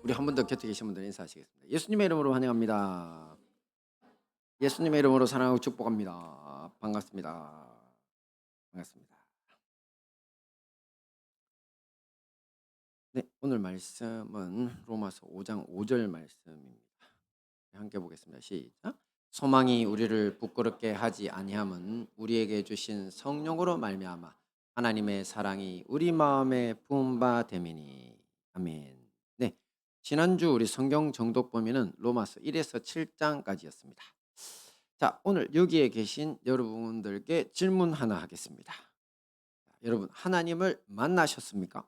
우리 한 번 더 곁에 계신 분들 인사하시겠습니다. 예수님의 이름으로 환영합니다. 예수님의 이름으로 사랑하고 축복합니다. 반갑습니다. 반갑습니다. 네, 오늘 말씀은 로마서 5장 5절 말씀입니다. 함께 보겠습니다. 시작. 소망이 우리를 부끄럽게 하지 아니함은 우리에게 주신 성령으로 말미암아 하나님의 사랑이 우리 마음에 부은 바 됨이니. 아멘. 네. 지난주 우리 성경 정독 범위는 로마서 1에서 7장까지였습니다. 자, 오늘 여기에 계신 여러분들께 질문 하나 하겠습니다. 여러분, 하나님을 만나셨습니까?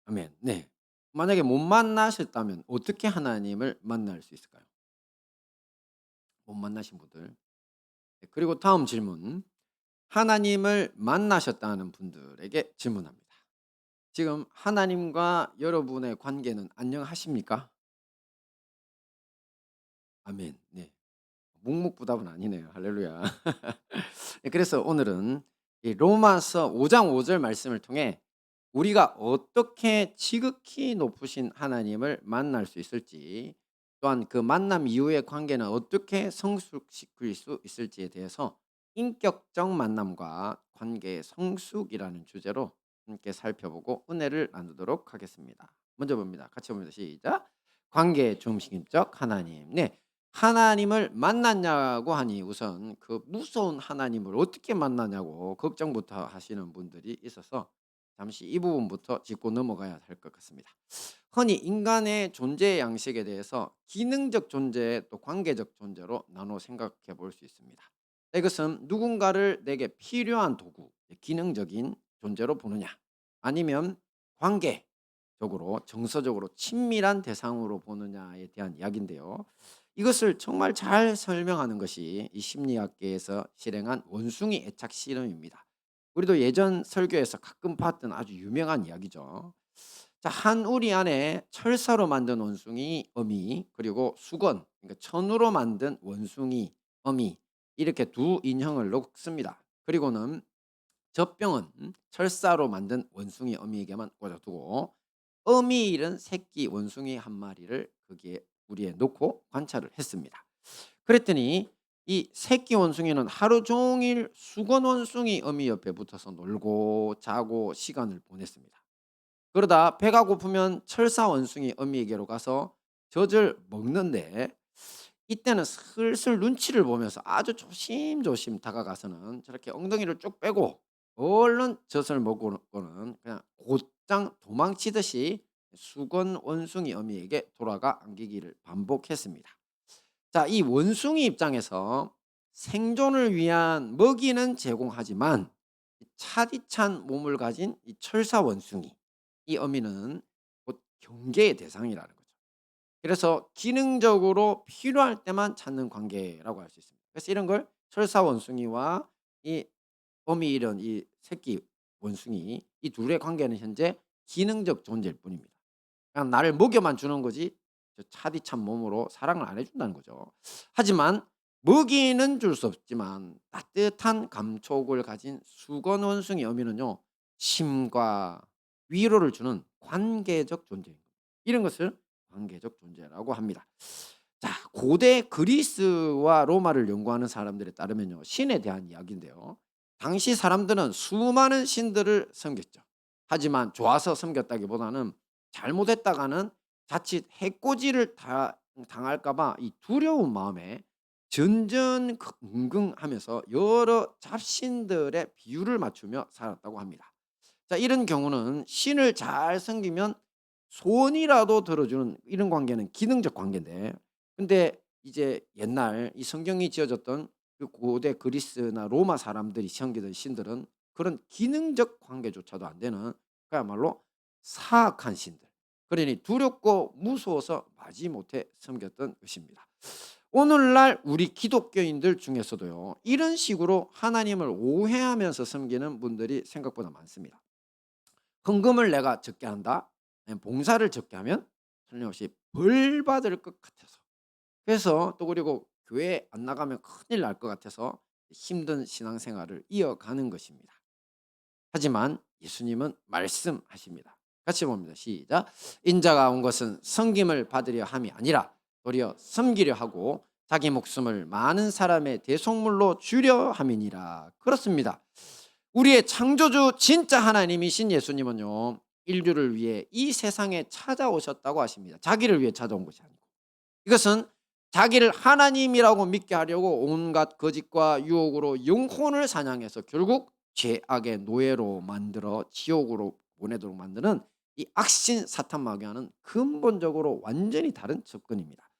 아멘. 네. 만약에 못 만나셨다면 어떻게 하나님을 만날 수 있을까요? 못 만나신 분들. 네, 그리고 다음 질문. 하나님을 만나셨다는 분들에게 질문합니다. 지금 하나님과 여러분의 관계는 안녕하십니까? 아멘. 네. 묵묵부답은 아니네요. 할렐루야. 네, 그래서 오늘은 이 로마서 5장 5절 말씀을 통해 우리가 어떻게 지극히 높으신 하나님을 만날 수 있을지, 또한 그 만남 이후의 관계는 어떻게 성숙시킬 수 있을지에 대해서 인격적 만남과 관계의 성숙이라는 주제로 함께 살펴보고 은혜를 나누도록 하겠습니다. 먼저 봅니다. 같이 봅니다. 시작. 관계의 중심적 하나님. 네. 하나님을 만났냐고 하니 우선 그 무서운 하나님을 어떻게 만나냐고 걱정부터 하시는 분들이 있어서 잠시 이 부분부터 짚고 넘어가야 할 것 같습니다. 흔히 인간의 존재 양식에 대해서 기능적 존재 또 관계적 존재로 나눠 생각해 볼 수 있습니다. 이것은 누군가를 내게 필요한 도구, 기능적인 존재로 보느냐, 아니면 관계적으로 정서적으로 친밀한 대상으로 보느냐에 대한 이야기인데요. 이것을 정말 잘 설명하는 것이 이 심리학계에서 실행한 원숭이 애착 실험입니다. 우리도 예전 설교에서 가끔 봤던 아주 유명한 이야기죠. 자, 한 우리 안에 철사로 만든 원숭이 어미, 그리고 수건, 그러니까 천으로 만든 원숭이 어미, 이렇게 두 인형을 놓습니다. 그리고는 젖병은 철사로 만든 원숭이 어미에게만 꽂아두고 어미 잃은 새끼 원숭이 한 마리를 거기에 우리에 놓고 관찰을 했습니다. 그랬더니 이 새끼 원숭이는 하루 종일 수건 원숭이 어미 옆에 붙어서 놀고 자고 시간을 보냈습니다. 그러다 배가 고프면 철사 원숭이 어미에게로 가서 젖을 먹는데, 이때는 슬슬 눈치를 보면서 아주 조심조심 다가가서는 저렇게 엉덩이를 쭉 빼고 얼른 젖을 먹고는 그냥 곧장 도망치듯이 수건 원숭이 어미에게 돌아가 안기기를 반복했습니다. 자, 이 원숭이 입장에서 생존을 위한 먹이는 제공하지만 차디찬 몸을 가진 이 철사 원숭이, 이 어미는 곧 경계의 대상이라는 거죠. 그래서 기능적으로 필요할 때만 찾는 관계라고 할 수 있습니다. 그래서 이런 걸 철사 원숭이와 이 어미 이런 이 새끼 원숭이, 이 둘의 관계는 현재 기능적 존재일 뿐입니다. 그냥 나를 먹여만 주는 거지 저 차디찬 몸으로 사랑을 안 해준다는 거죠. 하지만 먹이는 줄 수 없지만 따뜻한 감촉을 가진 수건 원숭이 어미는요, 심과 위로를 주는 관계적 존재입니다. 이런 것을 관계적 존재라고 합니다. 자, 고대 그리스와 로마를 연구하는 사람들에 따르면요, 신에 대한 이야기인데요. 당시 사람들은 수많은 신들을 섬겼죠. 하지만 좋아서 섬겼다기보다는 잘못했다가는 자칫 해코지를 당할까 봐 이 두려운 마음에 전전긍긍하면서 여러 잡신들의 비유를 맞추며 살았다고 합니다. 자, 이런 경우는 신을 잘 섬기면 소원이라도 들어주는 이런 관계는 기능적 관계인데, 근데 이제 옛날 이 성경이 지어졌던 그 고대 그리스나 로마 사람들이 섬기던 신들은 그런 기능적 관계조차도 안 되는 그야말로 사악한 신들, 그러니 두렵고 무서워서 마지못해 섬겼던 것입니다. 오늘날 우리 기독교인들 중에서도요, 이런 식으로 하나님을 오해하면서 섬기는 분들이 생각보다 많습니다. 헌금을 내가 적게 한다, 아니면 봉사를 적게 하면 틀림없이 벌 받을 것 같아서, 그래서 또 그리고 교회 안 나가면 큰일 날 것 같아서 힘든 신앙생활을 이어가는 것입니다. 하지만 예수님은 말씀하십니다. 같이 봅니다. 시작. 인자가 온 것은 섬김을 받으려 함이 아니라 도리어 섬기려 하고 자기 목숨을 많은 사람의 대속물로 주려 함이니라. 그렇습니다. 우리의 창조주 진짜 하나님이신 예수님은요, 인류를 위해 이 세상에 찾아오셨다고 하십니다. 자기를 위해 찾아온 것이 아니고, 이것은 자기를 하나님이라고 믿게 하려고 온갖 거짓과 유혹으로 영혼을 사냥해서 결국 죄악의 노예로 만들어 지옥으로 보내도록 만드는 이 악신 사탄 마귀와는 근본적으로 완전히 다른 접근입니다.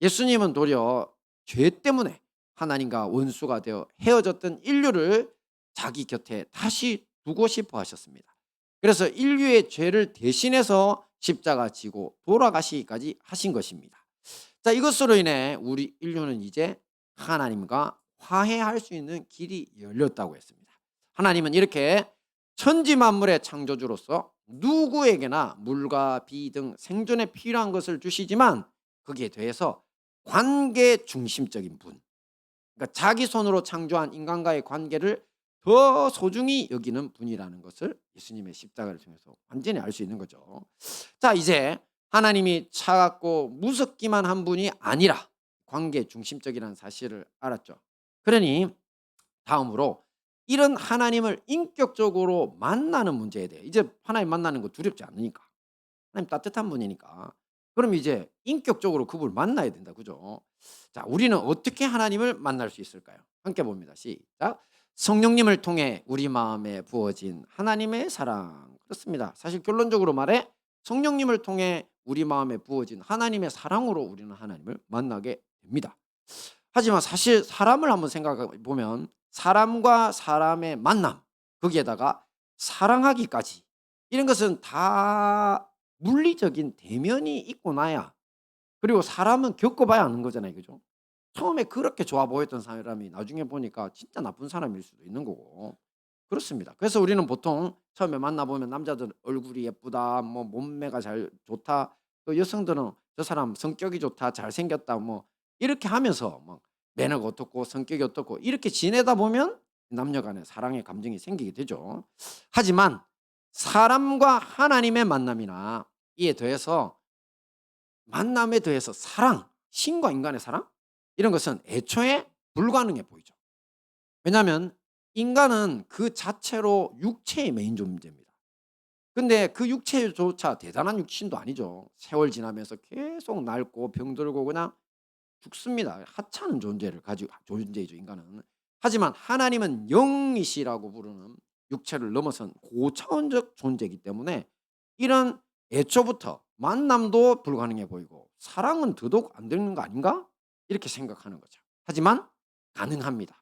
예수님은 도리어 죄 때문에 하나님과 원수가 되어 헤어졌던 인류를 자기 곁에 다시 두고 싶어 하셨습니다. 그래서 인류의 죄를 대신해서 십자가 지고 돌아가시기까지 하신 것입니다. 자, 이것으로 인해 우리 인류는 이제 하나님과 화해할 수 있는 길이 열렸다고 했습니다. 하나님은 이렇게 천지 만물의 창조주로서 누구에게나 물과 비 등 생존에 필요한 것을 주시지만 거기에 대해서 관계 중심적인 분, 그러니까 자기 손으로 창조한 인간과의 관계를 더 소중히 여기는 분이라는 것을 예수님의 십자가를 통해서 완전히 알 수 있는 거죠. 자, 이제 하나님이 차갑고 무섭기만 한 분이 아니라 관계 중심적이라는 사실을 알았죠. 그러니 다음으로 이런 하나님을 인격적으로 만나는 문제에 대해, 이제 하나님 만나는 거 두렵지 않으니까, 하나님 따뜻한 분이니까, 그럼 이제 인격적으로 그분을 만나야 된다, 그죠? 자, 우리는 어떻게 하나님을 만날 수 있을까요? 함께 봅니다. 시작. 성령님을 통해 우리 마음에 부어진 하나님의 사랑. 그렇습니다. 사실 결론적으로 말해 성령님을 통해 우리 마음에 부어진 하나님의 사랑으로 우리는 하나님을 만나게 됩니다. 하지만 사실 사람을 한번 생각해 보면 사람과 사람의 만남, 거기에다가 사랑하기까지, 이런 것은 다 물리적인 대면이 있고 나야, 그리고 사람은 겪어봐야 아는 거잖아요, 그죠? 처음에 그렇게 좋아 보였던 사람이 나중에 보니까 진짜 나쁜 사람일 수도 있는 거고, 그렇습니다. 그래서 우리는 보통 처음에 만나보면 남자들 얼굴이 예쁘다, 뭐 몸매가 잘 좋다, 또 여성들은 저 사람 성격이 좋다, 잘생겼다, 뭐 이렇게 하면서 뭐 매너가 어떻고 성격이 어떻고 이렇게 지내다 보면 남녀 간의 사랑의 감정이 생기게 되죠. 하지만 사람과 하나님의 만남이나 이에 더해서 만남에 더해서 사랑, 신과 인간의 사랑, 이런 것은 애초에 불가능해 보이죠. 왜냐하면 인간은 그 자체로 육체의 메인 존재입니다. 근데 그 육체조차 대단한 육신도 아니죠. 세월 지나면서 계속 낡고 병들고 그냥 죽습니다. 하찮은 존재를 가지고 존재이죠, 인간은. 하지만 하나님은 영이시라고 부르는 육체를 넘어선 고차원적 존재이기 때문에 이런 애초부터 만남도 불가능해 보이고 사랑은 더더욱 안 되는 거 아닌가? 이렇게 생각하는 거죠. 하지만 가능합니다.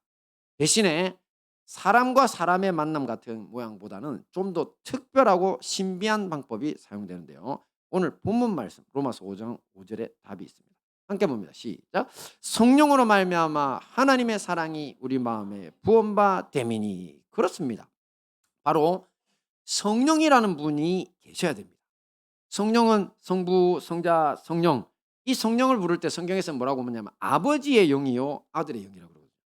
대신에 사람과 사람의 만남 같은 모양보다는 좀 더 특별하고 신비한 방법이 사용되는데요. 오늘 본문 말씀 로마서 5장 5절에 답이 있습니다. 함께 봅니다. 시작. 성령으로 말미암아 하나님의 사랑이 우리 마음에 부은 바 됨이니. 그렇습니다. 바로 성령이라는 분이 계셔야 됩니다. 성령은 성부, 성자, 성령, 이 성령을 부를 때 성경에서 뭐라고 하냐면 아버지의 영이요 아들의 영이라고 그러거든요.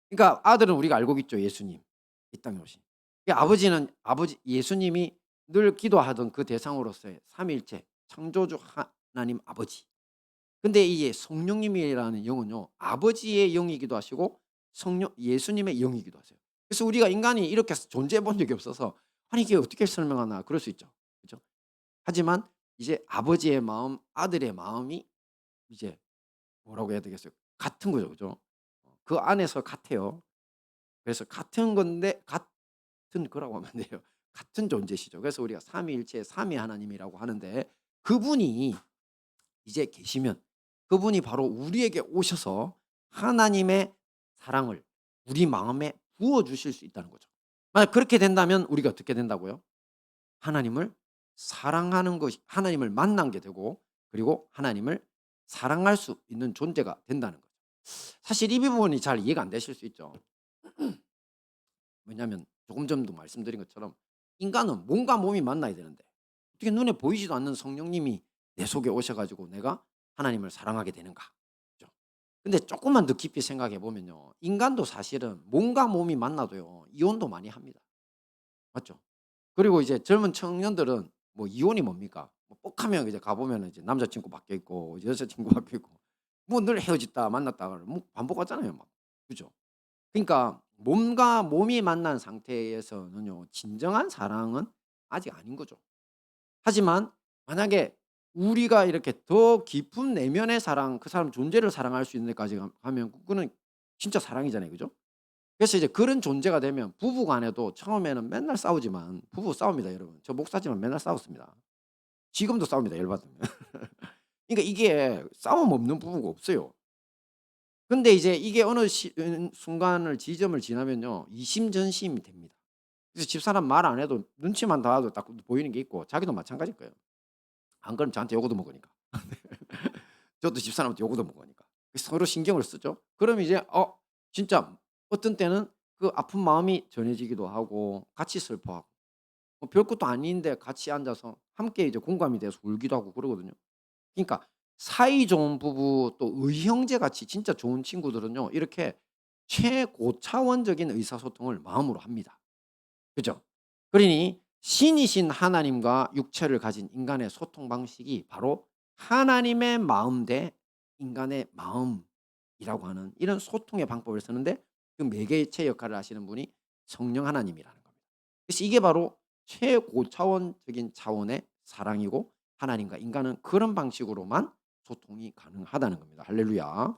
그러니까 아들은 우리가 알고 있죠, 예수님, 이 땅에 오신. 아버지는 아버지 예수님이 늘 기도하던 그 대상으로서의 삼위일체 창조주 하나님 아버지. 근데 이 성령님이라는 영은요 아버지의 영이기도 하시고 성령 예수님의 영이기도 하세요. 그래서 우리가 인간이 이렇게 존재해 본 적이 없어서 아니 이게 어떻게 설명하나 그럴 수 있죠, 그렇죠? 하지만 이제 아버지의 마음, 아들의 마음이 이제 뭐라고 해야 되겠어요? 같은 거죠, 그죠? 그 안에서 같아요. 그래서 같은 건데 같은 거라고 하면 안 돼요. 같은 존재시죠. 그래서 우리가 삼위일체 삼위 하나님이라고 하는데 그분이 이제 계시면 그분이 바로 우리에게 오셔서 하나님의 사랑을 우리 마음에 부어 주실 수 있다는 거죠. 만약 그렇게 된다면 우리가 어떻게 된다고요? 하나님을 사랑하는 것이, 하나님을 만난 게 되고 그리고 하나님을 사랑할 수 있는 존재가 된다는 거죠. 사실 이 부분이 잘 이해가 안 되실 수 있죠. 왜냐하면 조금 전도 말씀드린 것처럼 인간은 몸과 몸이 만나야 되는데 어떻게 눈에 보이지도 않는 성령님이 내 속에 오셔가지고 내가 하나님을 사랑하게 되는가? 그죠? 근데 조금만 더 깊이 생각해 보면요, 인간도 사실은 몸과 몸이 만나도요 이혼도 많이 합니다. 맞죠? 그리고 이제 젊은 청년들은 뭐 이혼이 뭡니까? 뭐 뻑하면 이제 가 보면은 이제 남자친구 바뀌어 있고 여자친구 바뀌어 있고 뭐 늘 헤어졌다 만났다가 뭐 반복하잖아요 막. 그죠? 그러니까 몸과 몸이 만난 상태에서는요 진정한 사랑은 아직 아닌 거죠. 하지만 만약에 우리가 이렇게 더 깊은 내면의 사랑, 그 사람 존재를 사랑할 수 있는 데까지 가면 그거는 진짜 사랑이잖아요. 그죠? 그래서 이제 그런 존재가 되면 부부 간에도 처음에는 맨날 싸우지만 부부 싸웁니다 여러분. 저 목사지만 맨날 싸웠습니다. 지금도 싸웁니다 열 받으면. 그러니까 이게 싸움 없는 부부가 없어요. 근데 이제 이게 어느 순간을 지점을 지나면요 이심전심이 됩니다. 그래서 집사람 말 안 해도 눈치만 봐도 딱 보이는 게 있고 자기도 마찬가지일 거예요. 안 그러면 저한테 요구도 먹으니까. 저도 집사람한테 요구도 먹으니까. 서로 신경을 쓰죠. 그러면 이제 진짜 어떤 때는 그 아픈 마음이 전해지기도 하고 같이 슬퍼하고 뭐 별것도 아닌데 같이 앉아서 함께 이제 공감이 돼서 울기도 하고 그러거든요. 그러니까 사이 좋은 부부 또 의형제 같이 진짜 좋은 친구들은요. 이렇게 최고차원적인 의사소통을 마음으로 합니다. 그죠? 그러니 신이신 하나님과 육체를 가진 인간의 소통 방식이 바로 하나님의 마음 대 인간의 마음이라고 하는 이런 소통의 방법을 쓰는데 그 매개체 역할을 하시는 분이 성령 하나님이라는 겁니다. 그래서 이게 바로 최고차원적인 차원의 사랑이고 하나님과 인간은 그런 방식으로만 소통이 가능하다는 겁니다. 할렐루야.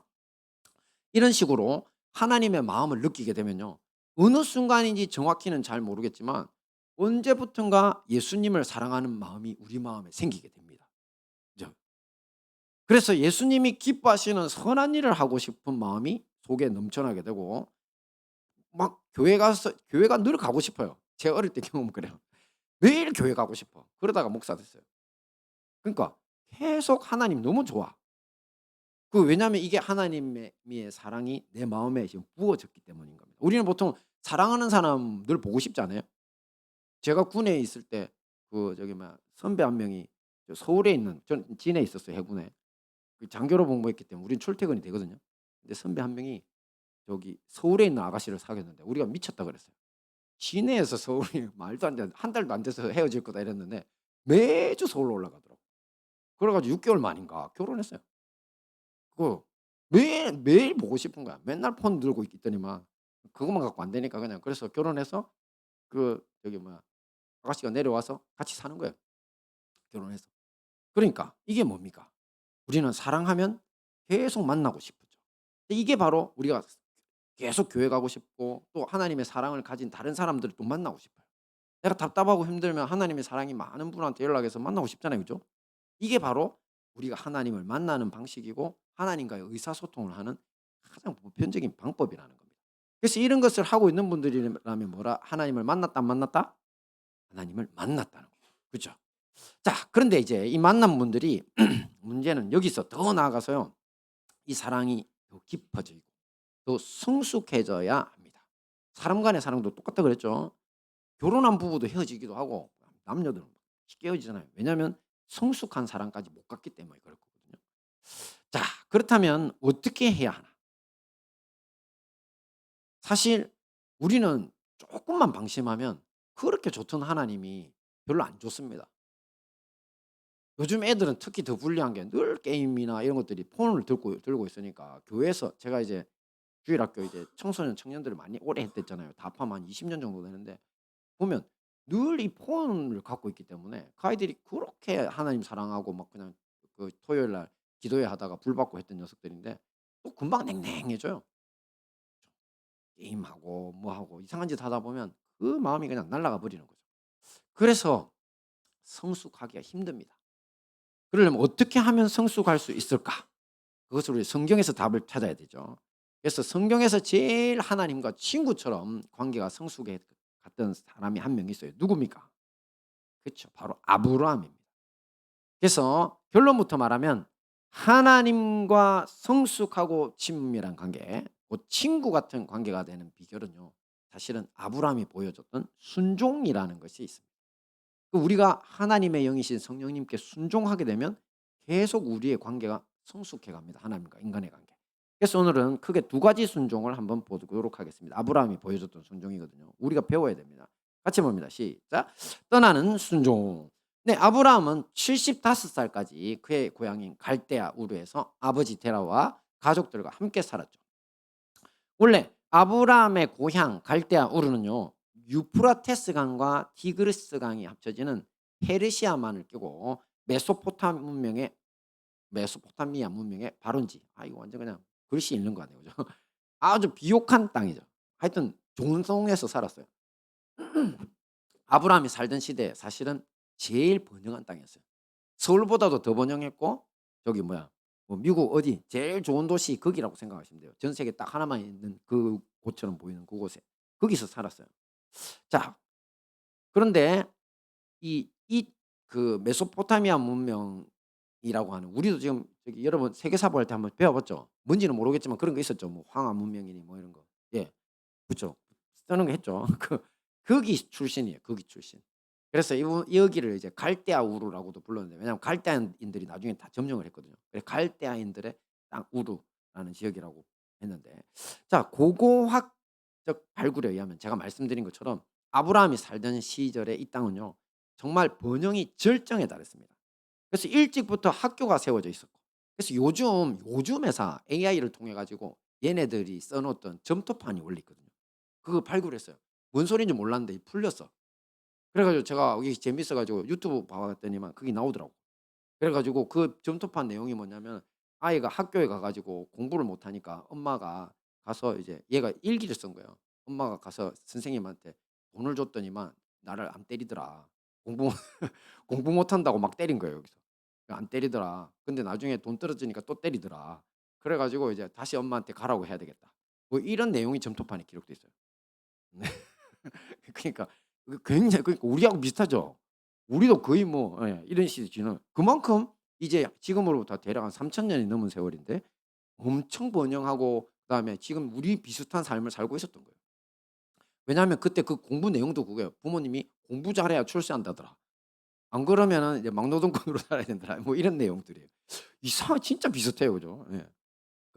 이런 식으로 하나님의 마음을 느끼게 되면요. 어느 순간인지 정확히는 잘 모르겠지만 언제부턴가 예수님을 사랑하는 마음이 우리 마음에 생기게 됩니다. 그죠? 그래서 예수님이 기뻐하시는 선한 일을 하고 싶은 마음이 속에 넘쳐나게 되고 막 교회가 늘 가고 싶어요. 제 어릴 때 경험은 그래요. 매일 교회 가고 싶어. 그러다가 목사 됐어요. 그러니까 계속 하나님 너무 좋아. 왜냐하면 이게 하나님의 사랑이 내 마음에 지금 부어졌기 때문인 겁니다. 우리는 보통 사랑하는 사람 늘 보고 싶지 않아요? 제가 군에 있을 때 저기 뭐야 선배 한 명이 서울에 있는 전 진해에 있었어요 해군에. 장교로 복무했기 때문에 우린 출퇴근이 되거든요. 근데 선배 한 명이 저기 서울에 있는 아가씨를 사귀었는데 우리가 미쳤다 그랬어요. 진해에서 서울이 말도 안 돼 한 달도 안 돼서 헤어질 거다 이랬는데 매주 서울로 올라가더라고. 그래 가지고 6 개월 만인가 결혼했어요. 그 매일 매일 보고 싶은 거야. 맨날 폰 들고 있더니만 그것만 갖고 안 되니까 그냥 그래서 결혼해서 저기 뭐야 아가씨가 내려와서 같이 사는 거예요, 결혼해서. 그러니까 이게 뭡니까? 우리는 사랑하면 계속 만나고 싶죠. 이게 바로 우리가 계속 교회 가고 싶고 또 하나님의 사랑을 가진 다른 사람들을 또 만나고 싶어요. 내가 답답하고 힘들면 하나님의 사랑이 많은 분한테 연락해서 만나고 싶잖아요. 그죠? 이게 바로 우리가 하나님을 만나는 방식이고 하나님과의 의사소통을 하는 가장 보편적인 방법이라는 겁니다. 그래서 이런 것을 하고 있는 분들이라면 뭐라 하나님을 만났다 안 만났다? 하나님을 만났다는 거죠. 그죠? 자 그런데 이제 이 만난 분들이 문제는 여기서 더 나아가서요. 이 사랑이 더 깊어지고 더 성숙해져야 합니다. 사람 간의 사랑도 똑같다 그랬죠. 결혼한 부부도 헤어지기도 하고 남녀들은 쉽게 헤어지잖아요. 왜냐하면 성숙한 사랑까지 못 갔기 때문에 그럴 거거든요. 자 그렇다면 어떻게 해야 하나? 사실 우리는 조금만 방심하면 그렇게 좋던 하나님이 별로 안 좋습니다. 요즘 애들은 특히 더 불리한 게 늘 게임이나 이런 것들이 폰을 들고 있으니까 교회에서 제가 이제 주일학교 이제 청소년 청년들을 많이 오래 했댔잖아요. 다 포함 한 20년 정도 되는데 보면 늘 이 폰을 갖고 있기 때문에 그 아이들이 그렇게 하나님 사랑하고 막 그냥 토요일 날 기도회 하다가 불 받고 했던 녀석들인데 또 금방 냉랭해져요. 게임하고 뭐 하고 이상한 짓 하다 보면 그 마음이 그냥 날아가 버리는 거죠. 그래서 성숙하기가 힘듭니다. 그러려면 어떻게 하면 성숙할 수 있을까? 그것을 우리 성경에서 답을 찾아야 되죠. 그래서 성경에서 제일 하나님과 친구처럼 관계가 성숙해 갔던 사람이 한 명 있어요. 누굽니까? 그렇죠. 바로 아브라함입니다. 그래서 결론부터 말하면 하나님과 성숙하고 친밀한 관계, 친구 같은 관계가 되는 비결은요. 사실은 아브라함이 보여줬던 순종이라는 것이 있습니다. 우리가 하나님의 영이신 성령님께 순종하게 되면 계속 우리의 관계가 성숙해 갑니다. 하나님과 인간의 관계. 그래서 오늘은 크게 두 가지 순종을 한번 보도록 하겠습니다. 아브라함이 보여줬던 순종이거든요. 우리가 배워야 됩니다. 같이 봅니다. 시작. 떠나는 순종. 네, 아브라함은 75살까지 그의 고향인 갈대아 우르에서 아버지 데라와 가족들과 함께 살았죠. 원래 아브라함의 고향 갈대아 우르는요. 유프라테스 강과 티그리스 강이 합쳐지는 페르시아만을 끼고 메소포타미아 문명의 발원지. 아 이거 완전 그냥 글씨 읽는 거 아니에요. 그죠? 아주 비옥한 땅이죠. 하여튼 좋은 성에서 살았어요. 아브라함이 살던 시대에 사실은 제일 번영한 땅이었어요. 서울보다도 더 번영했고 저기 뭐야 뭐 미국 어디 제일 좋은 도시 거기라고 생각하시면 돼요. 전 세계 딱 하나만 있는 그 곳처럼 보이는 그곳에 거기서 살았어요. 자, 그런데 이 그 메소포타미아 문명이라고 하는 우리도 지금 저기 여러분 세계사부 할 때 한번 배워봤죠? 뭔지는 모르겠지만 그런 거 있었죠. 뭐 황하 문명이니 뭐 이런 거. 예. 그쵸. 쓰는 거 했죠. 거기 출신이에요. 거기 출신. 그래서 여기를 이제 갈대아 우루라고도 불렀는데 왜냐하면 갈대아인들이 나중에 다 점령을 했거든요. 그래서 갈대아인들의 땅 우루라는 지역이라고 했는데 자 고고학적 발굴에 의하면 제가 말씀드린 것처럼 아브라함이 살던 시절에 이 땅은요 정말 번영이 절정에 달했습니다. 그래서 일찍부터 학교가 세워져 있었고 그래서 요즘 회사 AI를 통해 가지고 얘네들이 써 놓았던 점토판이 원래 있거든요. 그거 발굴했어요. 뭔 소리인지 몰랐는데 풀렸어. 그래 가지고 제가 이게 재밌어 가지고 유튜브 봐 봤더니만 그게 나오더라고. 그래 가지고 그 점토판 내용이 뭐냐면 아이가 학교에 가 가지고 공부를 못 하니까 엄마가 가서 이제 얘가 일기를 쓴 거예요. 엄마가 가서 선생님한테 돈을 줬더니만 나를 안 때리더라. 공부 공부 못 한다고 막 때린 거예요, 여기서. 안 때리더라. 근데 나중에 돈 떨어지니까 또 때리더라. 그래 가지고 이제 다시 엄마한테 가라고 해야 되겠다. 뭐 이런 내용이 점토판에 기록돼 있어요. 네. 그러니까 굉장히 그러니까 우리하고 비슷하죠. 우리도 거의 뭐 예 이런 시기는 그만큼 이제 지금으로부터 대략 한 3천 년이 넘은 세월인데 엄청 번영하고 그다음에 지금 우리 비슷한 삶을 살고 있었던 거예요. 왜냐하면 그때 그 공부 내용도 그거예요. 부모님이 "공부 잘해야 출세한다더라. 안 그러면은 이제 막노동꾼으로 살아야 된다." 뭐 이런 내용들이에요. 진짜 비슷해요. 그죠? 예.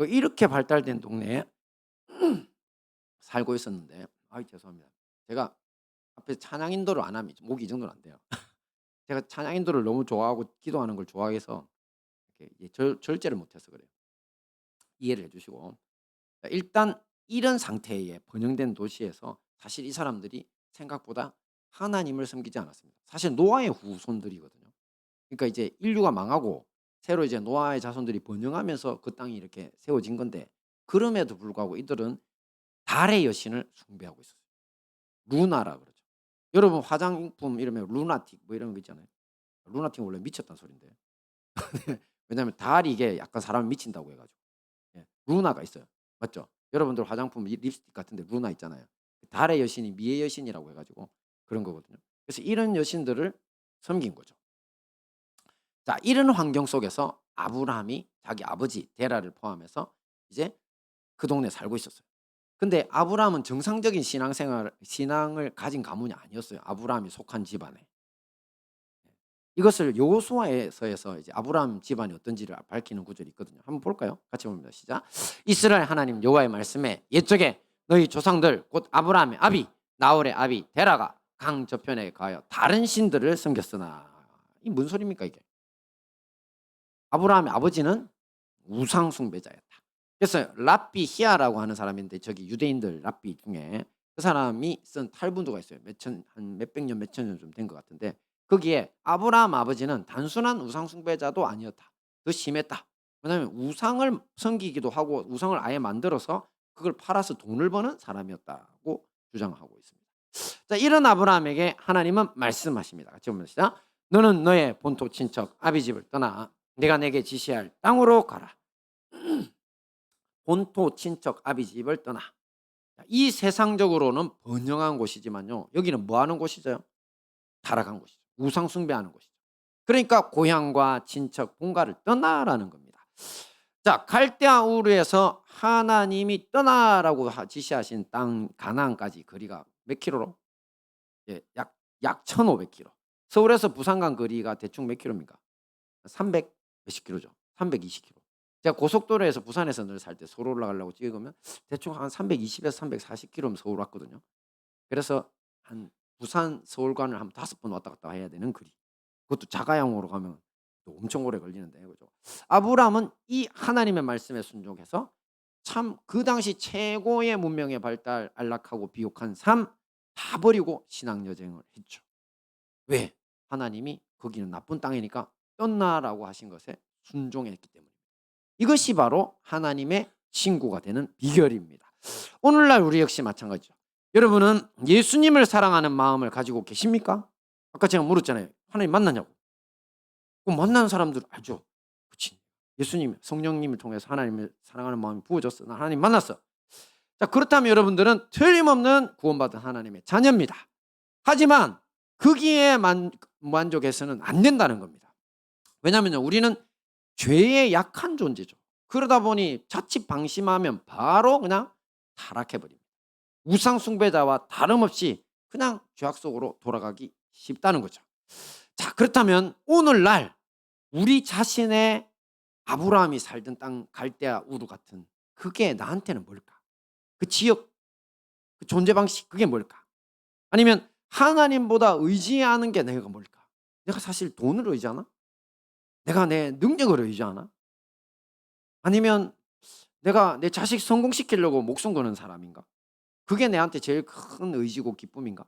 이렇게 발달된 동네에 살고 있었는데 아이 죄송합니다. 제가 앞에 찬양 인도를 안 하면 목이 이 정도는 안 돼요. 제가 찬양 인도를 너무 좋아하고 기도하는 걸 좋아해서 이렇게 절제를 못해서 그래요. 이해를 해 주시고. 일단 이런 상태의 번영된 도시에서 사실 이 사람들이 생각보다 하나님을 섬기지 않았습니다. 사실 노아의 후손들이거든요. 그러니까 이제 인류가 망하고 새로 이제 노아의 자손들이 번영하면서 그 땅이 이렇게 세워진 건데 그럼에도 불구하고 이들은 달의 여신을 숭배하고 있었어요. 루나라 그러죠. 여러분 화장품 이름에 루나틱 뭐 이런 거 있잖아요. 루나틱은 원래 미쳤다는 소린데. 왜냐하면 달이 이게 약간 사람을 미친다고 해 가지고. 예. 루나가 있어요. 맞죠? 여러분들 화장품 립스틱 같은 데 루나 있잖아요. 달의 여신이 미의 여신이라고 해 가지고 그런 거거든요. 그래서 이런 여신들을 섬긴 거죠. 자 이런 환경 속에서 아브라함이 자기 아버지 데라를 포함해서 이제 그 동네에 살고 있었어요. 근데 아브라함은 정상적인 신앙을 가진 가문이 아니었어요, 아브라함이 속한 집안에. 이것을 여호수아에서 이제 아브라함 집안이 어떤지를 밝히는 구절이 있거든요. 한번 볼까요? 같이 봅니다. 시작. 이스라엘 하나님 여호와의 말씀에 옛적에 너희 조상들 곧 아브라함의 아비 나홀의 아비 데라가 강 저편에 가여 다른 신들을 섬겼으나 이 뭔 소리입니까 이게? 아브라함의 아버지는 우상 숭배자였다. 그래서 랍비 히아라고 하는 사람인데 저기 유대인들 랍비 중에 그 사람이 쓴 탈무드가 있어요. 한 몇백 년, 몇천 년 좀 된 것 같은데 거기에 아브라함 아버지는 단순한 우상 숭배자도 아니었다. 더 심했다. 왜냐하면 우상을 섬기기도 하고 우상을 아예 만들어서 그걸 팔아서 돈을 버는 사람이었다고 주장하고 있습니다. 자, 이런 아브라함에게 하나님은 말씀하십니다. 같이 봅니다. 너는 너의 본토 친척 아비 집을 떠나 내가 내게 지시할 땅으로 가라. 본토 친척 아비 집을 떠나. 이 세상적으로는 번영한 곳이지만요. 여기는 뭐 하는 곳이죠? 타락한 곳이죠. 우상 숭배하는 곳이죠. 그러니까 고향과 친척 본가를 떠나라는 겁니다. 자, 갈대아 우르에서 하나님이 떠나라고 지시하신 땅 가나안까지 거리가 몇 킬로로? 예, 약 1,500km. 서울에서 부산 간 거리가 대충 몇 킬로입니까? 300 몇십 킬로죠. 320km. 제가 고속도로에서 부산에서 늘 살 때 서울 올라가려고 찍으면 대충 한 320에서 340km면 서울 왔거든요. 그래서 한 부산 서울 간을 한 5번 왔다 갔다 해야 되는 거리. 그것도 자가용으로 가면 또 엄청 오래 걸리는데 그죠. 아브라함은 이 하나님의 말씀에 순종해서 참 그 당시 최고의 문명의 발달 안락하고 비옥한 삶 다 버리고 신앙 여정을 했죠. 왜? 하나님이 "거기는 나쁜 땅이니까 떠나라고 하신 것에 순종했기 때문입니다. 이것이 바로 하나님의 친구가 되는 비결입니다. 오늘날 우리 역시 마찬가지죠. 여러분은 예수님을 사랑하는 마음을 가지고 계십니까? 아까 제가 물었잖아요. 하나님 만나냐고. 그 만나는 사람들 알죠? 그치. 예수님, 성령님을 통해서 하나님을 사랑하는 마음이 부어졌어. 나 하나님 만났어. 자, 그렇다면 여러분들은 틀림없는 구원받은 하나님의 자녀입니다. 하지만 거기에 만족해서는 안 된다는 겁니다. 왜냐하면요, 우리는 죄에 약한 존재죠. 그러다 보니 자칫 방심하면 바로 그냥 타락해 버립니다. 우상 숭배자와 다름없이 그냥 죄악 속으로 돌아가기 쉽다는 거죠. 자, 그렇다면 오늘날 우리 자신의 아브라함이 살던 땅 갈대아 우르 같은 그게 나한테는 뭘까? 그 지역, 그 존재 방식 그게 뭘까? 아니면 하나님보다 의지하는 게 내가 뭘까? 내가 사실 돈을 의지하나? 내가 내 능력을 의지하나? 아니면 내가 내 자식 성공시키려고 목숨 거는 사람인가? 그게 내한테 제일 큰 의지고 기쁨인가?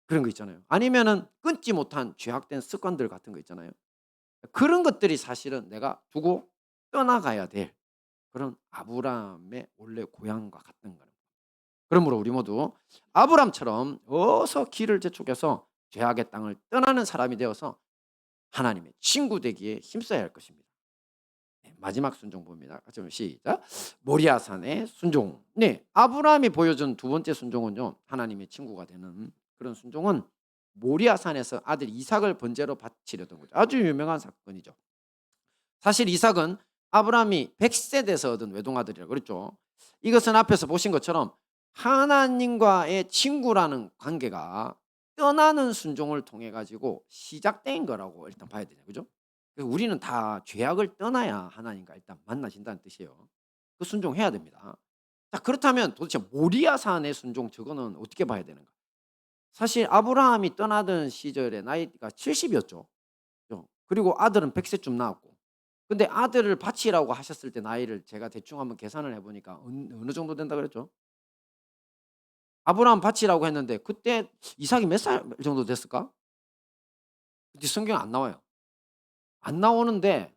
그런 거 있잖아요. 아니면은 끊지 못한 죄악된 습관들 같은 거 있잖아요. 그런 것들이 사실은 내가 두고 떠나가야 될 그런 아브라함의 원래 고향과 같은 거예요. 그러므로 우리 모두 아브라함처럼 어서 길을 재촉해서 죄악의 땅을 떠나는 사람이 되어서 하나님의 친구 되기에 힘써야 할 것입니다. 네, 마지막 순종법입니다. 같이 한번 시작. 모리아산의 순종. 네, 아브라함이 보여준 두 번째 순종은요, 하나님의 친구가 되는 그런 순종은 모리아산에서 아들 이삭을 번제로 바치려던 거죠. 아주 유명한 사건이죠. 사실 이삭은 아브라함이 100세 돼서 얻은 외동아들이라고 그랬죠. 이것은 앞에서 보신 것처럼 하나님과의 친구라는 관계가 떠나는 순종을 통해 가지고 시작된 거라고 일단 봐야 되죠. 그죠? 우리는 다 죄악을 떠나야 하나님과 일단 만나신다는 뜻이에요. 그 순종해야 됩니다. 자, 그렇다면 도대체 모리아산의 순종 저거는 어떻게 봐야 되는가? 사실 아브라함이 떠나던 시절에 나이가 70이었죠. 그리고 아들은 100세쯤 나왔고. 근데 아들을 바치라고 하셨을 때 나이를 제가 대충 한번 계산을 해 보니까 어느 정도 된다 그랬죠? 아브라함 바치라고 했는데 그때 이삭이 몇 살 정도 됐을까? 근데 성경에 안 나와요. 안 나오는데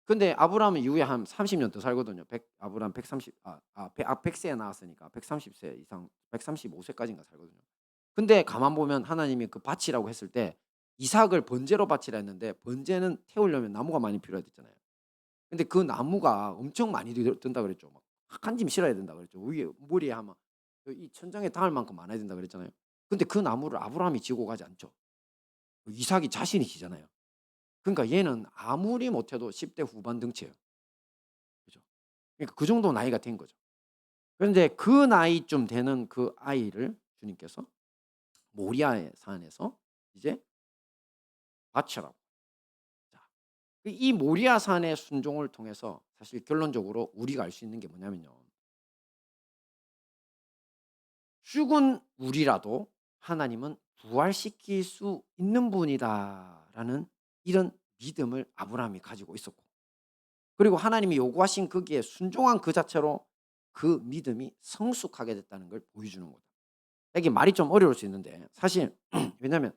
근데 아브라함은 이후에 한 30년 더 살거든요. 아브라함 130 세에 나왔으니까 130세 이상 135 세까지인가 살거든요. 근데 가만 보면 하나님이 그 바치라고 했을 때 이삭을 번제로 바치라 했는데 번제는 태우려면 나무가 많이 필요했잖아요. 근데 그 나무가 엄청 많이 든다 그랬죠. 막 한 짐 실어야 된다 그랬죠. 위에 머리에 아마 이 천장에 닿을 만큼 많아야 된다 그랬잖아요. 근데 그 나무를 아브라함이 지고 가지 않죠. 이삭이 자신이 지잖아요. 그러니까 얘는 아무리 못해도 10대 후반 등치예요. 그죠? 그러니까 그 정도 나이가 된 거죠. 그런데 그 나이쯤 되는 그 아이를 주님께서 모리아의 산에서 이제 바쳐라고. 자, 이 모리아 산의 순종을 통해서 사실 결론적으로 우리가 알 수 있는 게 뭐냐면요. 죽은 우리라도 하나님은 부활시킬 수 있는 분이다라는 이런 믿음을 아브라함이 가지고 있었고, 그리고 하나님이 요구하신 거기에 순종한 그 자체로 그 믿음이 성숙하게 됐다는 걸 보여주는 거다. 이게 말이 좀 어려울 수 있는데 사실 왜냐하면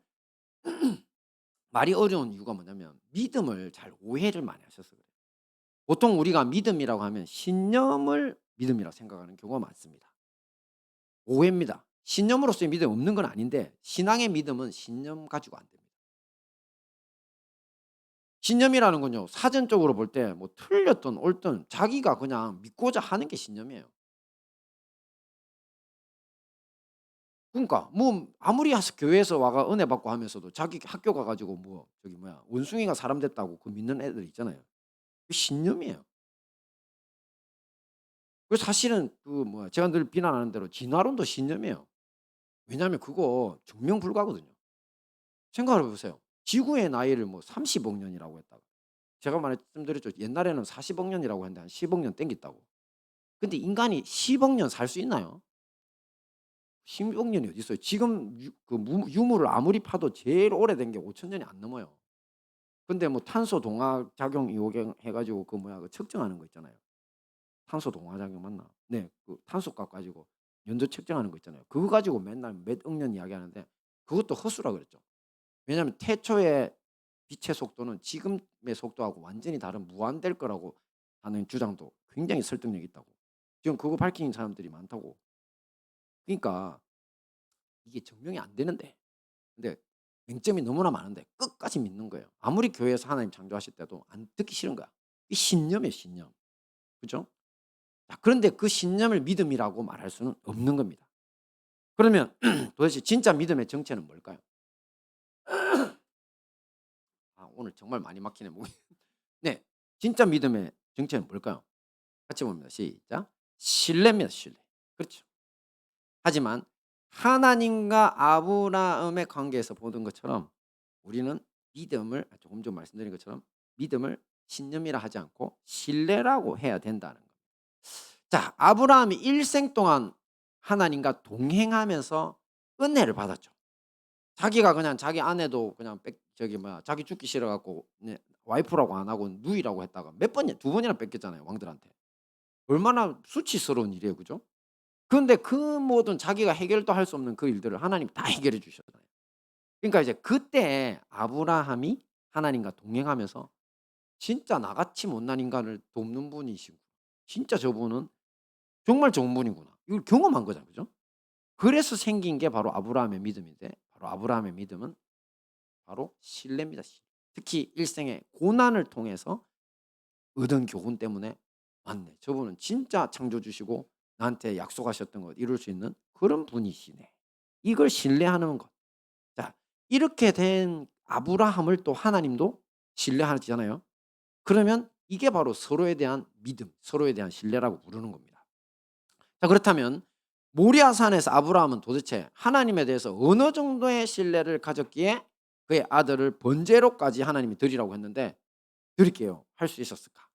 말이 어려운 이유가 뭐냐면 믿음을 잘 오해를 많이 하셔서 그래요. 보통 우리가 믿음이라고 하면 신념을 믿음이라고 생각하는 경우가 많습니다. 오해입니다. 신념으로서의 믿음이 없는 건 아닌데 신앙의 믿음은 신념 가지고 안 됩니다. 신념이라는 건요, 사전적으로 볼 때 뭐 틀렸든 옳든 자기가 그냥 믿고자 하는 게 신념이에요. 그러니까 뭐 아무리 교회에서 와가 은혜 받고 하면서도 자기 학교 가 가지고 뭐 저기 뭐야 원숭이가 사람 됐다고 그 믿는 애들 있잖아요. 그 신념이에요. 그 사실은 그 뭐야 제가 늘 비난하는 대로 진화론도 신념이에요. 왜냐하면 그거 증명 불가거든요. 생각을 해 보세요. 지구의 나이를 뭐 30억 년이라고 했다가 제가 말씀드렸죠. 옛날에는 40억 년이라고 했는데 한 10억 년 땡겼다고. 근데 인간이 10억 년 살 수 있나요? 10억 년이 어디 있어요. 지금 유물을 아무리 파도 제일 오래된 게 5천 년이 안 넘어요. 근데 뭐 탄소 동화 작용 이용해 가지고 그 뭐야 그 측정하는 거 있잖아요. 탄소 동화 작용 맞나? 네. 그 탄소값 가지고 연도 측정하는 거 있잖아요. 그거 가지고 맨날 몇 억 년 이야기하는데 그것도 헛수라 그랬죠. 왜냐하면 태초의 빛의 속도는 지금의 속도하고 완전히 다른 무한대일 거라고 하는 주장도 굉장히 설득력이 있다고. 지금 그거 밝힌 사람들이 많다고. 그러니까 이게 증명이 안 되는데 근데 맹점이 너무나 많은데 끝까지 믿는 거예요. 아무리 교회에서 하나님 창조하실 때도 안 듣기 싫은 거야. 이 신념이에요, 신념. 그죠? 자, 그런데 그 신념을 믿음이라고 말할 수는 없는 겁니다. 그러면 도대체 진짜 믿음의 정체는 뭘까요? 아, 오늘 정말 많이 막히네, 목이. 네. 진짜 믿음의 정체는 뭘까요? 같이 봅니다. 시작. 신뢰입니다, 신뢰. 그렇죠. 하지만 하나님과 아브라함의 관계에서 보던 것처럼 우리는 믿음을 조금 전 말씀드린 것처럼 믿음을 신념이라 하지 않고 신뢰라고 해야 된다는 거. 자, 아브라함이 일생 동안 하나님과 동행하면서 은혜를 받았죠. 자기가 그냥 자기 아내도 그냥 저기 뭐야 자기 죽기 싫어 갖고 네, 와이프라고 안 하고 누이라고 했다가 몇 번이야 두 번이나 뺏겼잖아요 왕들한테. 얼마나 수치스러운 일이에요, 그죠? 그런데 그 모든 자기가 해결도 할 수 없는 그 일들을 하나님이 다 해결해 주셨잖아요. 그러니까 이제 그때 아브라함이 하나님과 동행하면서 진짜 나같이 못난 인간을 돕는 분이시고 진짜 저분은 정말 좋은 분이구나. 이걸 경험한 거잖아요. 그죠? 그래서 생긴 게 바로 아브라함의 믿음인데 바로 아브라함의 믿음은 바로 신뢰입니다. 신뢰. 특히 일생의 고난을 통해서 얻은 교훈 때문에 '맞네. 저분은 진짜 창조주시고 나한테 약속하셨던 거 이룰 수 있는 그런 분이시네.' 이걸 신뢰하는 것. 자, 이렇게 된 아브라함을 또 하나님도 신뢰하시잖아요. 그러면 이게 바로 서로에 대한 믿음, 서로에 대한 신뢰라고 부르는 겁니다. 자, 그렇다면 모리아산에서 아브라함은 도대체 하나님에 대해서 어느 정도의 신뢰를 가졌기에 그의 아들을 번제로까지 하나님이 드리라고 했는데 드릴게요. 할 수 있었을까?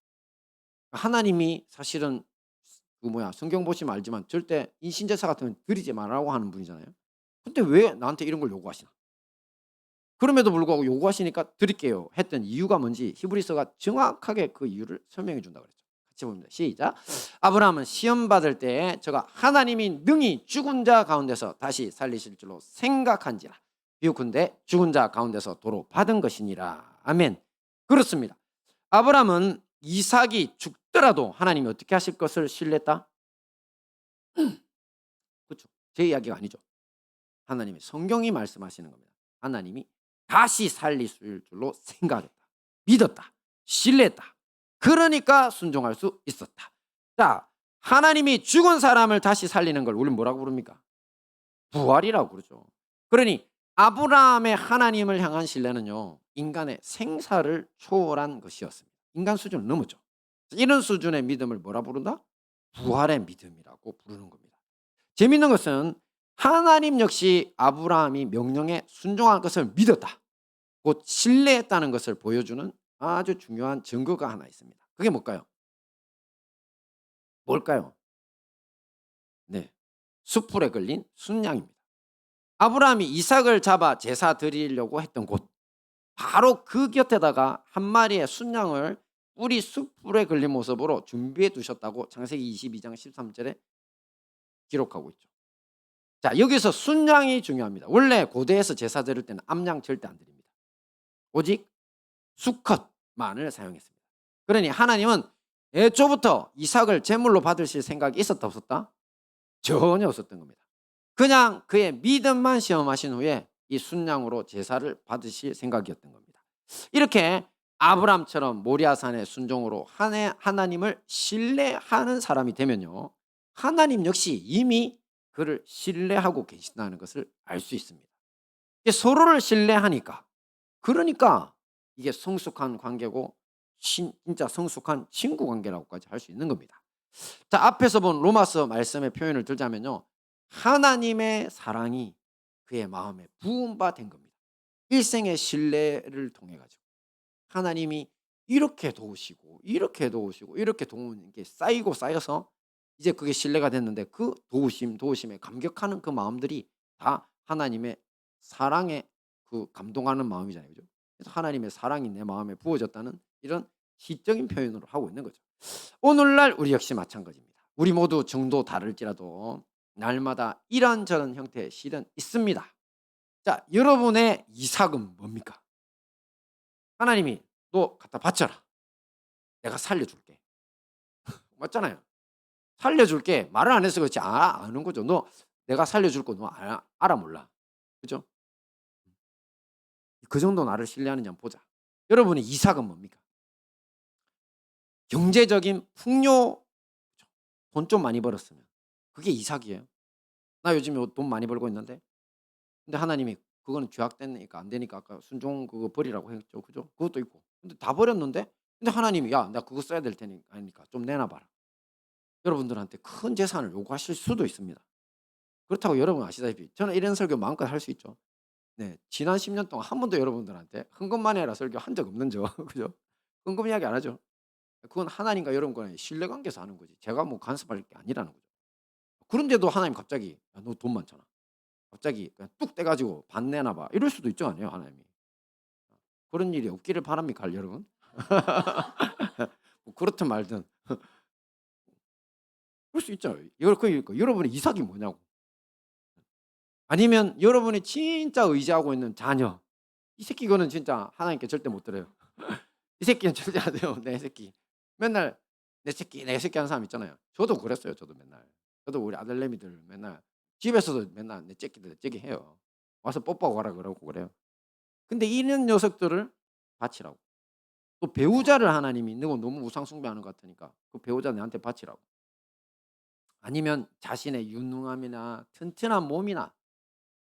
하나님이 사실은 그 뭐야 성경 보시면 알지만 절대 인신제사 같은 건 드리지 말라고 하는 분이잖아요. 근데 왜 나한테 이런 걸 요구하시나? 그럼에도 불구하고 요구하시니까 드릴게요 했던 이유가 뭔지 히브리서가 정확하게 그 이유를 설명해 준다고 그랬죠. 같이 봅니다. 시작. 아브라함은 시험 받을 때에 저가 하나님이 능히 죽은 자 가운데서 다시 살리실 줄로 생각한지라 비유컨대 죽은 자 가운데서 도로 받은 것이니라. 아멘. 그렇습니다. 아브라함은 이삭이 죽더라도 하나님이 어떻게 하실 것을 신뢰했다? 그렇죠. 제 이야기가 아니죠. 하나님이 성경이 말씀하시는 겁니다. 하나님이 다시 살리실 줄로 생각했다. 믿었다. 신뢰했다. 그러니까 순종할 수 있었다. 자, 하나님이 죽은 사람을 다시 살리는 걸 우리는 뭐라고 부릅니까? 부활이라고 그러죠. 그러니 아브라함의 하나님을 향한 신뢰는요. 인간의 생사를 초월한 것이었습니다. 인간 수준을 넘었죠. 이런 수준의 믿음을 뭐라 부른다? 부활의 믿음이라고 부르는 겁니다. 재미있는 것은 하나님 역시 아브라함이 명령에 순종할 것을 믿었다. 곧 신뢰했다는 것을 보여주는 아주 중요한 증거가 하나 있습니다. 그게 뭘까요? 뭘까요? 네. 숯불에 걸린 순양입니다. 아브라함이 이삭을 잡아 제사 드리려고 했던 곳 바로 그 곁에다가 한 마리의 순양을 뿔이 숯불에 걸린 모습으로 준비해 두셨다고 창세기 22장 13절에 기록하고 있죠. 자, 여기서 순양이 중요합니다. 원래 고대에서 제사 드릴 때는 암양 절대 안 드립니다. 오직 수컷만을 사용했습니다. 그러니 하나님은 애초부터 이삭을 제물로 받으실 생각이 있었다 없었다? 전혀 없었던 겁니다. 그냥 그의 믿음만 시험하신 후에 이 순양으로 제사를 받으실 생각이었던 겁니다. 이렇게 아브람처럼 모리아산의 순종으로 하나님을 신뢰하는 사람이 되면요. 하나님 역시 이미 그를 신뢰하고 계신다는 것을 알 수 있습니다. 서로를 신뢰하니까 그러니까 이게 성숙한 관계고 진짜 성숙한 친구 관계라고까지 할 수 있는 겁니다. 자, 앞에서 본 로마서 말씀의 표현을 들자면요. 하나님의 사랑이 그의 마음에 부은 바 된 겁니다. 일생의 신뢰를 통해 가지고 하나님이 이렇게 도우시고 이렇게 도우시고 이렇게 도우는 게 쌓이고 쌓여서 이제 그게 신뢰가 됐는데 그 도우심에 감격하는 그 마음들이 다 하나님의 사랑에 그 감동하는 마음이잖아요. 그죠? 그래서 하나님의 사랑이 내 마음에 부어졌다는 이런 시적인 표현으로 하고 있는 거죠. 오늘날 우리 역시 마찬가지입니다. 우리 모두 정도 다를지라도 날마다 이런저런 형태의 실은 있습니다. 자, 여러분의 이삭은 뭡니까? 하나님이 "너 갖다 바쳐라. 내가 살려줄게." 맞잖아요. "살려줄게." 말을 안 해서 그렇지 아는 거죠. "너 내가 살려줄 거 너 알아 몰라." 그죠? 그 정도 나를 신뢰하는지 한번 보자. 여러분의 이삭은 뭡니까? 경제적인 풍요. 돈 좀 많이 벌었으면 그게 이삭이에요. "나 요즘에 돈 많이 벌고 있는데." 근데 하나님이 "그거는 죄악되니까 안 되니까 아까 순종 그거 버리라고 했죠." 그죠? 그것도 있고. 근데 다 버렸는데 근데 하나님이 "야 나 그거 써야 될 테니까 좀 내놔 봐라." 여러분들한테 큰 재산을 요구하실 수도 있습니다. 그렇다고 여러분 아시다시피 저는 이런 설교 마음껏 할 수 있죠. 네. 지난 10년 동안 한 번도 여러분들한테 "헌금만 해라." 설교한 적 없는 죠. 그죠? 헌금 이야기 안 하죠. 그건 하나님과 여러분 간의 신뢰 관계에서 하는 거지 제가 뭐 간섭할 게 아니라는 거죠. 그런데도 하나님 갑자기 "야 너 돈 많잖아." 갑자기 그냥 뚝 떼 가지고 "반 내놔 봐." 이럴 수도 있죠 아니에요 하나님이. 그런 일이 없기를 바랍니까 여러분? 뭐 그렇든 말든 그럴 수 있죠. 그러니까 여러분의 이삭이 뭐냐고. 아니면 여러분이 진짜 의지하고 있는 자녀. 이 새끼 이거는 진짜 하나님께 절대 못 드려요. 이 새끼는 절대 안 돼요. 내 새끼. 맨날 "내 새끼, 내 새끼." 하는 사람 있잖아요. 저도 그랬어요 저도 맨날. 저도 우리 아들내미들 맨날 집에서도 맨날 "내 째끼들, 내 째끼." 해요. 와서 뽀뽀하고 가라 그러고 그래요. 근데 이런 녀석들을 바치라고. 또 배우자를 하나님이 "너 너무 우상 숭배하는 것 같으니까 그 배우자 내한테 바치라고." 아니면 자신의 유능함이나 튼튼한 몸이나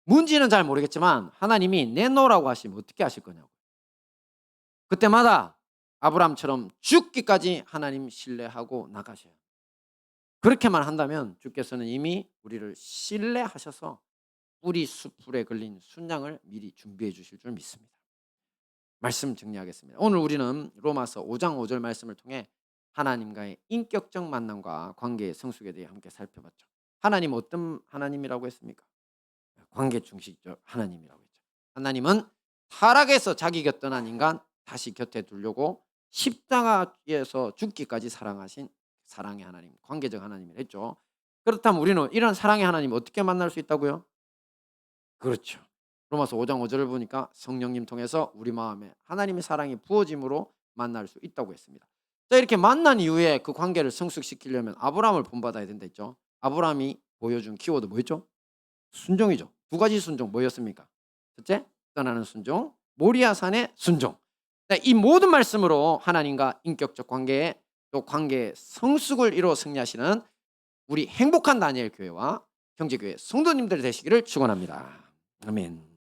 뭔지는 잘 모르겠지만 하나님이 내놓으라고 하시면 어떻게 하실 거냐고. 그때마다 아브라함처럼 죽기까지 하나님 신뢰하고 나가셔야 해요. 그렇게만 한다면 주께서는 이미 우리를 신뢰하셔서 뿌리 수풀에 걸린 순양을 미리 준비해 주실 줄 믿습니다. 말씀 정리하겠습니다. 오늘 우리는 로마서 5장 5절 말씀을 통해 하나님과의 인격적 만남과 관계의 성숙에 대해 함께 살펴봤죠. 하나님 어떤 하나님이라고 했습니까? 관계 중심적 하나님이라고 했죠. 하나님은 타락에서 자기 곁 떠난 인간 다시 곁에 두려고 십자가에서 죽기까지 사랑하신 사랑의 하나님, 관계적 하나님을 했죠. 그렇다면 우리는 이런 사랑의 하나님 어떻게 만날 수 있다고요? 그렇죠. 로마서 5장 5절을 보니까 성령님 통해서 우리 마음에 하나님의 사랑이 부어짐으로 만날 수 있다고 했습니다. 자, 이렇게 만난 이후에 그 관계를 성숙시키려면 아브라함을 본받아야 된다 했죠. 아브라함이 보여준 키워드 뭐였죠? 순종이죠. 두 가지 순종 뭐였습니까? 첫째, 떠나는 순종, 모리아산의 순종. 네, 이 모든 말씀으로 하나님과 인격적 관계에 또 관계의 성숙을 이루어 승리하시는 우리 행복한 다니엘 교회와 형제교회 성도님들 되시기를 축원합니다. 아멘.